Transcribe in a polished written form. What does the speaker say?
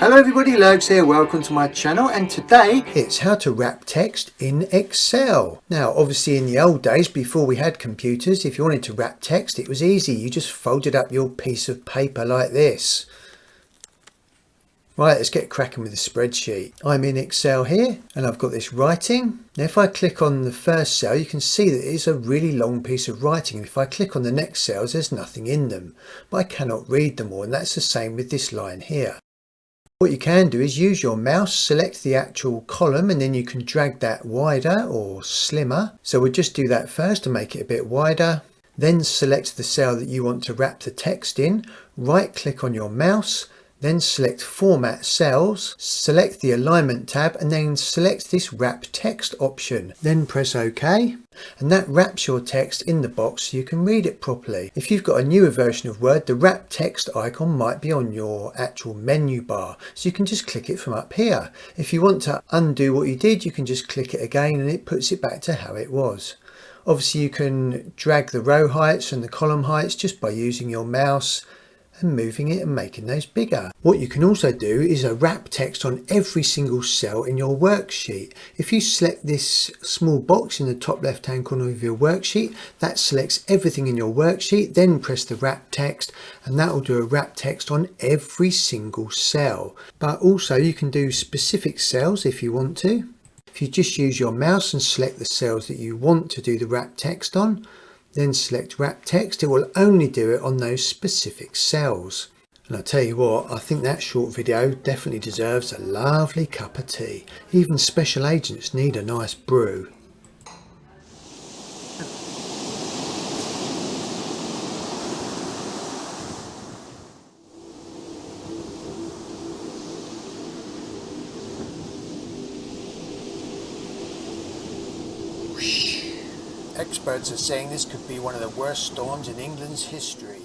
Hello everybody, Lurgs here, welcome to my channel, and today it's how to wrap text in Excel. Now obviously in the old days before we had computers, if you wanted to wrap text it was easy. You just folded up your piece of paper like this. Right, let's get cracking with the spreadsheet. I'm in Excel here and I've got this writing. Now if I click on the first cell you can see that it's a really long piece of writing, and if I click on the next cells there's nothing in them. But I cannot read them all, and that's the same with this line here. What you can do is use your mouse, select the actual column, and then you can drag that wider or slimmer. So we'll just do that first to make it a bit wider. Then select the cell that you want to wrap the text in. Right click on your mouse, then select Format Cells, select the Alignment tab, and then select this Wrap Text option. Then press OK, and that wraps your text in the box so you can read it properly. If you've got a newer version of Word, the Wrap Text icon might be on your actual menu bar, so you can just click it from up here. If you want to undo what you did, you can just click it again and it puts it back to how it was. Obviously you can drag the row heights and the column heights just by using your mouse and moving it and making those bigger. What you can also do is wrap text on every single cell in your worksheet. If you select this small box in the top left hand corner of your worksheet, that selects everything in your worksheet. Then press the wrap text and that will do a wrap text on every single cell. But also you can do specific cells if you want to. If you just use your mouse and select the cells that you want to do the wrap text on, then select wrap text, it will only do it on those specific cells. And I'll tell you what, I think that short video definitely deserves a lovely cup of tea. Even special agents need a nice brew. Experts are saying this could be one of the worst storms in England's history.